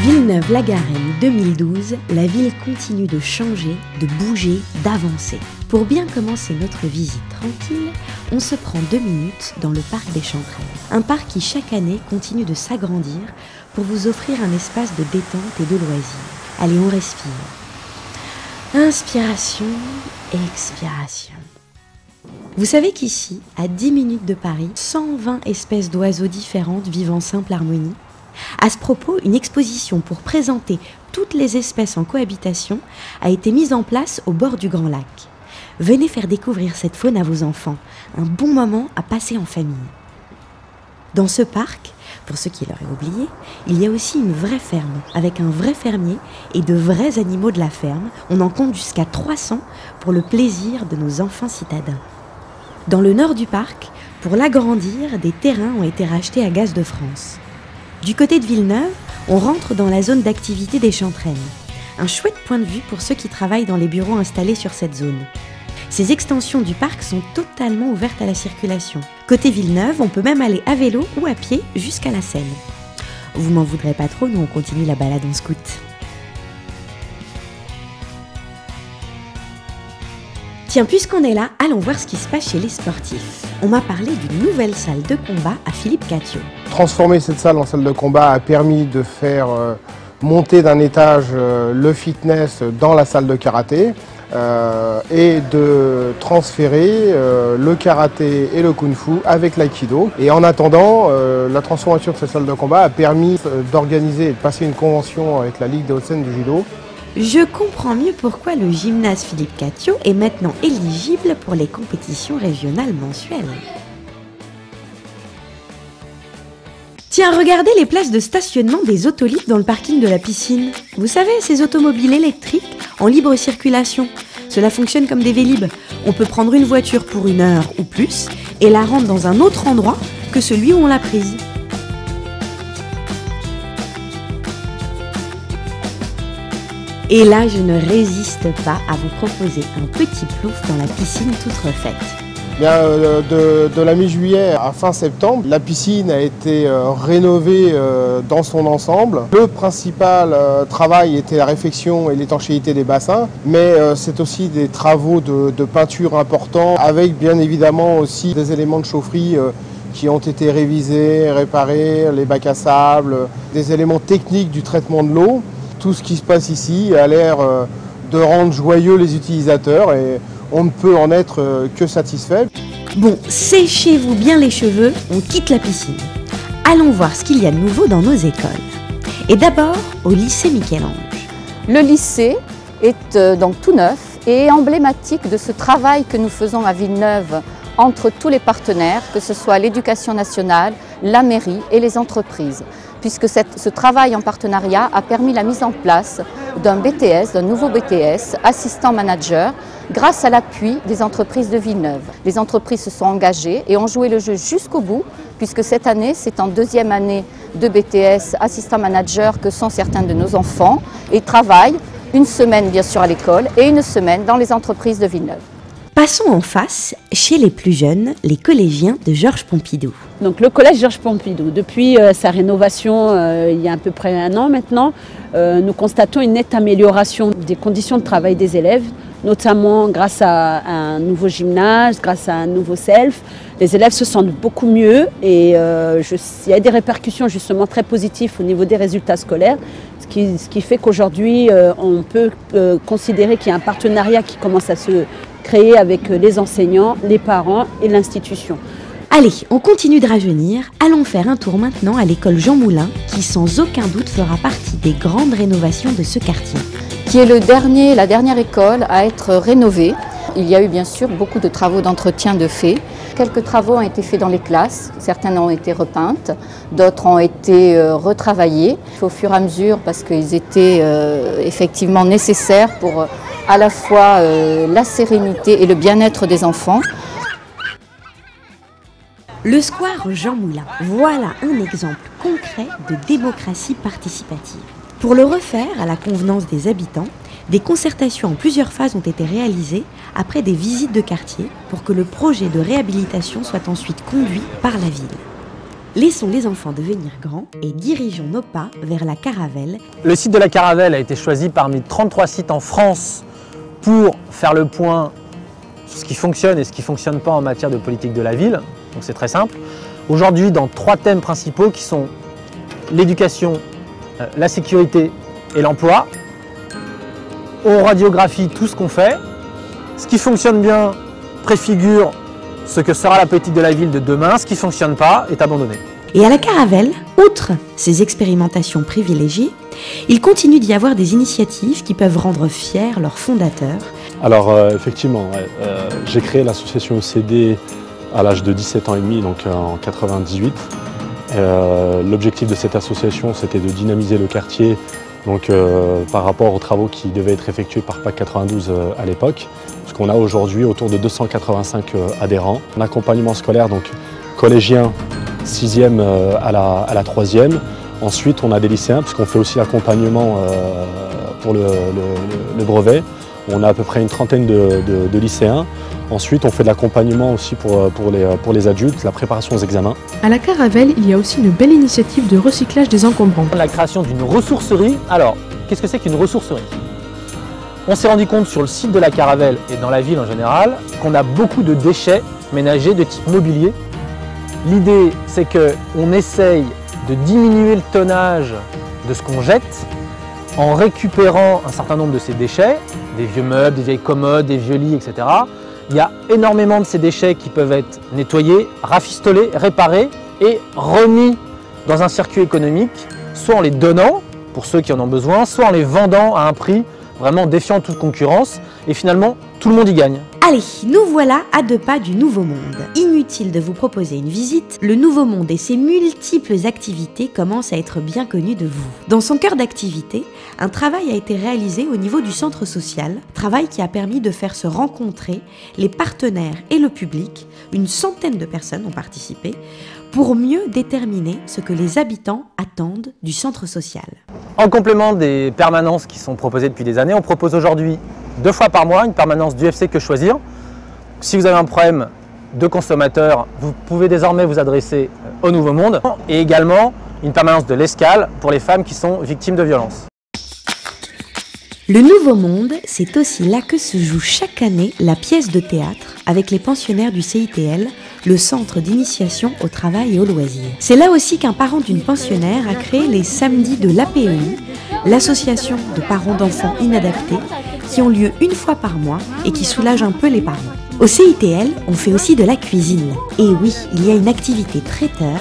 Villeneuve-la-Garenne 2012, la ville continue de changer, de bouger, d'avancer. Pour bien commencer notre visite tranquille, on se prend 2 minutes dans le parc des Chanterelles. Un parc qui chaque année continue de s'agrandir pour vous offrir un espace de détente et de loisirs. Allez, on respire. Inspiration, expiration. Vous savez qu'ici, à 10 minutes de Paris, 120 espèces d'oiseaux différentes vivent en simple harmonie. À ce propos, une exposition pour présenter toutes les espèces en cohabitation a été mise en place au bord du Grand Lac. Venez faire découvrir cette faune à vos enfants, un bon moment à passer en famille. Dans ce parc, pour ceux qui l'auraient oublié, il y a aussi une vraie ferme, avec un vrai fermier et de vrais animaux de la ferme. On en compte jusqu'à 300 pour le plaisir de nos enfants citadins. Dans le nord du parc, pour l'agrandir, des terrains ont été rachetés à Gaz de France. Du côté de Villeneuve, on rentre dans la zone d'activité des Chanterelles. Un chouette point de vue pour ceux qui travaillent dans les bureaux installés sur cette zone. Ces extensions du parc sont totalement ouvertes à la circulation. Côté Villeneuve, on peut même aller à vélo ou à pied jusqu'à la Seine. Vous m'en voudrez pas trop, nous on continue la balade en scout. Tiens, puisqu'on est là, allons voir ce qui se passe chez les sportifs. On m'a parlé d'une nouvelle salle de combat à Philippe Catio. Transformer cette salle en salle de combat a permis de faire monter d'un étage le fitness dans la salle de karaté et de transférer le karaté et le kung-fu avec l'aïkido. Et en attendant, la transformation de cette salle de combat a permis d'organiser et de passer une convention avec la Ligue des Hauts-de-Seine du judo. Je comprends mieux pourquoi le gymnase Philippe Catio est maintenant éligible pour les compétitions régionales mensuelles. Tiens, regardez les places de stationnement des autolibres dans le parking de la piscine. Vous savez, ces automobiles électriques en libre circulation. Cela fonctionne comme des Vélib'. On peut prendre une voiture pour 1 heure ou plus et la rendre dans un autre endroit que celui où on l'a prise. Et là, je ne résiste pas à vous proposer un petit plouf dans la piscine toute refaite. Bien, de la mi-juillet à fin septembre, la piscine a été rénovée dans son ensemble. Le principal travail était la réfection et l'étanchéité des bassins, mais c'est aussi des travaux de peinture importants, avec bien évidemment aussi des éléments de chaufferie qui ont été révisés, réparés, les bacs à sable, des éléments techniques du traitement de l'eau. Tout ce qui se passe ici a l'air de rendre joyeux les utilisateurs et on ne peut en être que satisfait. Bon, séchez-vous bien les cheveux, on quitte la piscine. Allons voir ce qu'il y a de nouveau dans nos écoles. Et d'abord, au lycée Michel-Ange. Le lycée est donc tout neuf et emblématique de ce travail que nous faisons à Villeneuve entre tous les partenaires, que ce soit l'éducation nationale, la mairie et les entreprises, puisque ce travail en partenariat a permis la mise en place d'un BTS, d'un nouveau BTS, assistant manager, grâce à l'appui des entreprises de Villeneuve. Les entreprises se sont engagées et ont joué le jeu jusqu'au bout, puisque cette année, c'est en 2e année de BTS assistant manager que sont certains de nos enfants et travaillent 1 semaine bien sûr à l'école et 1 semaine dans les entreprises de Villeneuve. Passons en face, chez les plus jeunes, les collégiens de Georges Pompidou. Donc le collège Georges Pompidou, depuis sa rénovation il y a à peu près 1 an maintenant, nous constatons une nette amélioration des conditions de travail des élèves, notamment grâce à un nouveau gymnase, grâce à un nouveau self. Les élèves se sentent beaucoup mieux et il y a des répercussions justement très positives au niveau des résultats scolaires, ce qui fait qu'aujourd'hui on peut considérer qu'il y a un partenariat qui commence à se créer avec les enseignants, les parents et l'institution. Allez, on continue de rajeunir. Allons faire un tour maintenant à l'école Jean Moulin, qui sans aucun doute fera partie des grandes rénovations de ce quartier. Qui est la dernière école à être rénovée. Il y a eu bien sûr beaucoup de travaux d'entretien de faits. Quelques travaux ont été faits dans les classes, certaines ont été repeintes, d'autres ont été retravaillées au fur et à mesure parce qu'ils étaient effectivement nécessaires pour à la fois la sérénité et le bien-être des enfants. Le square Jean Moulin, voilà un exemple concret de démocratie participative. Pour le refaire à la convenance des habitants, des concertations en plusieurs phases ont été réalisées après des visites de quartier pour que le projet de réhabilitation soit ensuite conduit par la ville. Laissons les enfants devenir grands et dirigeons nos pas vers la Caravelle. Le site de la Caravelle a été choisi parmi 33 sites en France pour faire le point sur ce qui fonctionne et ce qui ne fonctionne pas en matière de politique de la ville. Donc c'est très simple. Aujourd'hui, dans 3 thèmes principaux qui sont l'éducation, la sécurité et l'emploi, on radiographie tout ce qu'on fait. Ce qui fonctionne bien préfigure ce que sera la politique de la ville de demain. Ce qui ne fonctionne pas est abandonné. Et à la Caravelle, outre ces expérimentations privilégiées, il continue d'y avoir des initiatives qui peuvent rendre fiers leurs fondateurs. Alors effectivement, j'ai créé l'association ECD à l'âge de 17 ans et demi, donc en 98. L'objectif de cette association, c'était de dynamiser le quartier donc, par rapport aux travaux qui devaient être effectués par PAC 92 à l'époque. Parce qu'on a aujourd'hui autour de 285 adhérents. Un accompagnement scolaire, donc collégien, 6e à la 3e. Ensuite, on a des lycéens, parce qu'on fait aussi l'accompagnement pour le brevet. On a à peu près une trentaine de lycéens. Ensuite, on fait de l'accompagnement aussi pour les adultes, la préparation aux examens. À la Caravelle, il y a aussi une belle initiative de recyclage des encombrants. La création d'une ressourcerie. Alors, qu'est-ce que c'est qu'une ressourcerie? On s'est rendu compte sur le site de la Caravelle et dans la ville en général qu'on a beaucoup de déchets ménagers de type mobilier. L'idée, c'est qu'on essaye de diminuer le tonnage de ce qu'on jette en récupérant un certain nombre de ces déchets, des vieux meubles, des vieilles commodes, des vieux lits, etc. Il y a énormément de ces déchets qui peuvent être nettoyés, rafistolés, réparés et remis dans un circuit économique, soit en les donnant pour ceux qui en ont besoin, soit en les vendant à un prix vraiment défiant toute concurrence. Et finalement, tout le monde y gagne. Allez, nous voilà à 2 pas du Nouveau Monde. Inutile de vous proposer une visite, le Nouveau Monde et ses multiples activités commencent à être bien connus de vous. Dans son cœur d'activité, un travail a été réalisé au niveau du centre social, travail qui a permis de faire se rencontrer les partenaires et le public. Une centaine de personnes ont participé pour mieux déterminer ce que les habitants attendent du centre social. En complément des permanences qui sont proposées depuis des années, on propose aujourd'hui 2 fois par mois une permanence d'UFC Que Choisir. Si vous avez un problème de consommateur, vous pouvez désormais vous adresser au Nouveau Monde. Et également une permanence de l'Escale pour les femmes qui sont victimes de violences. Le Nouveau Monde, c'est aussi là que se joue chaque année la pièce de théâtre avec les pensionnaires du CITL, le centre d'initiation au travail et au loisir. C'est là aussi qu'un parent d'une pensionnaire a créé les samedis de l'APEI, l'association de parents d'enfants inadaptés, qui ont lieu une fois par mois et qui soulagent un peu les parents. Au CITL, on fait aussi de la cuisine. Et oui, il y a une activité traiteur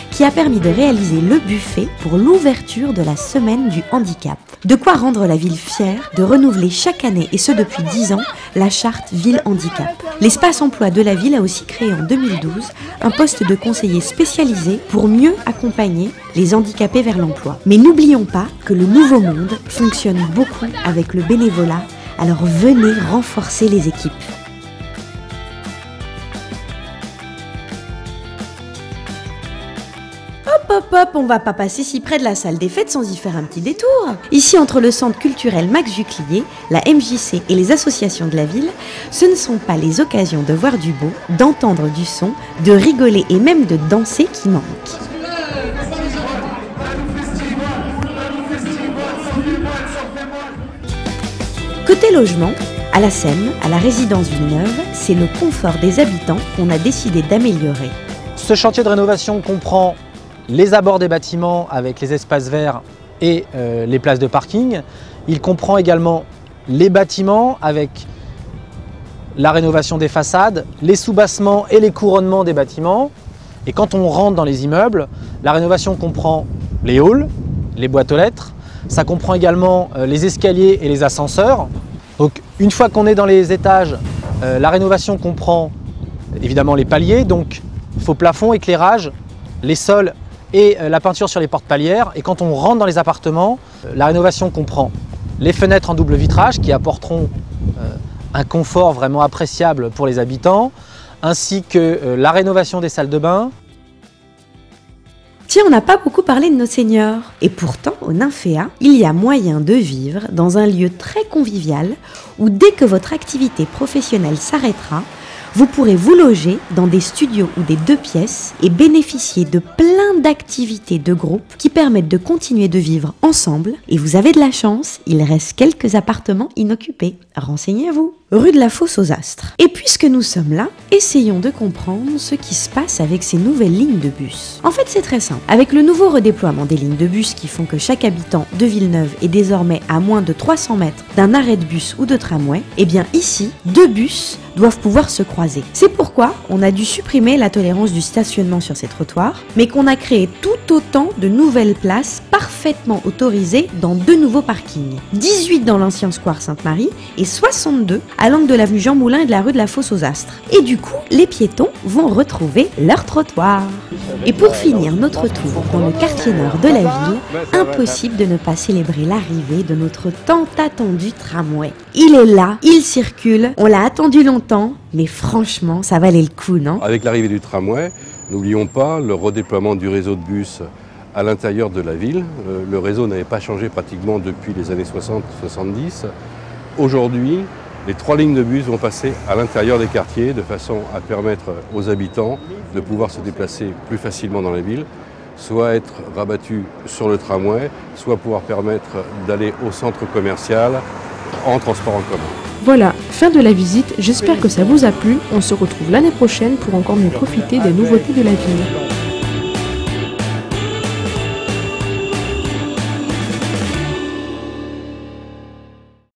qui a permis de réaliser le buffet pour l'ouverture de la semaine du handicap. De quoi rendre la ville fière de renouveler chaque année, et ce depuis 10 ans, la charte Ville Handicap. L'espace emploi de la ville a aussi créé en 2012 un poste de conseiller spécialisé pour mieux accompagner les handicapés vers l'emploi. Mais n'oublions pas que le Nouveau Monde fonctionne beaucoup avec le bénévolat, alors venez renforcer les équipes. Hop, on va pas passer si près de la salle des fêtes sans y faire un petit détour. Ici, entre le centre culturel Max Juclier, la MJC et les associations de la ville, ce ne sont pas les occasions de voir du beau, d'entendre du son, de rigoler et même de danser qui manquent. Côté logement, à la Seine, à la résidence Villeneuve, c'est le confort des habitants qu'on a décidé d'améliorer. Ce chantier de rénovation comprend les abords des bâtiments avec les espaces verts et les places de parking. Il comprend également les bâtiments avec la rénovation des façades, les soubassements et les couronnements des bâtiments. Et quand on rentre dans les immeubles, la rénovation comprend les halls, les boîtes aux lettres. Ça comprend également les escaliers et les ascenseurs. Donc une fois qu'on est dans les étages, la rénovation comprend évidemment les paliers, donc faux plafond, éclairage, les sols et la peinture sur les portes palières. Et quand on rentre dans les appartements, la rénovation comprend les fenêtres en double vitrage qui apporteront un confort vraiment appréciable pour les habitants, ainsi que la rénovation des salles de bain. Tiens, on n'a pas beaucoup parlé de nos seniors. Et pourtant, au Nymphéa, il y a moyen de vivre dans un lieu très convivial où dès que votre activité professionnelle s'arrêtera, vous pourrez vous loger dans des studios ou des 2 pièces et bénéficier de plein d'activités de groupe qui permettent de continuer de vivre ensemble. Et vous avez de la chance, il reste quelques appartements inoccupés. Renseignez-vous. Rue de la Fosse aux Astres. Et puisque nous sommes là, essayons de comprendre ce qui se passe avec ces nouvelles lignes de bus. En fait, c'est très simple. Avec le nouveau redéploiement des lignes de bus qui font que chaque habitant de Villeneuve est désormais à moins de 300 mètres d'un arrêt de bus ou de tramway, eh bien ici, 2 bus doivent pouvoir se croiser. C'est pourquoi on a dû supprimer la tolérance du stationnement sur ces trottoirs, mais qu'on a créé tout autant de nouvelles places parfaitement autorisées dans 2 nouveaux parkings. 18 dans l'ancien square Sainte-Marie et 62 à l'angle de l'avenue Jean Moulin et de la rue de la Fosse aux Astres. Et du coup, les piétons vont retrouver leur trottoir. Et pour finir notre tour dans le quartier nord de la ville, impossible de ne pas célébrer l'arrivée de notre tant attendu tramway. Il est là, il circule, on l'a attendu longtemps, mais franchement, ça valait le coup, non? Avec l'arrivée du tramway, n'oublions pas le redéploiement du réseau de bus à l'intérieur de la ville. Le réseau n'avait pas changé pratiquement depuis les années 60-70. Aujourd'hui, les 3 lignes de bus vont passer à l'intérieur des quartiers de façon à permettre aux habitants de pouvoir se déplacer plus facilement dans la ville, soit être rabattus sur le tramway, soit pouvoir permettre d'aller au centre commercial en transport en commun. Voilà, fin de la visite, j'espère que ça vous a plu. On se retrouve l'année prochaine pour encore mieux profiter des nouveautés de la ville.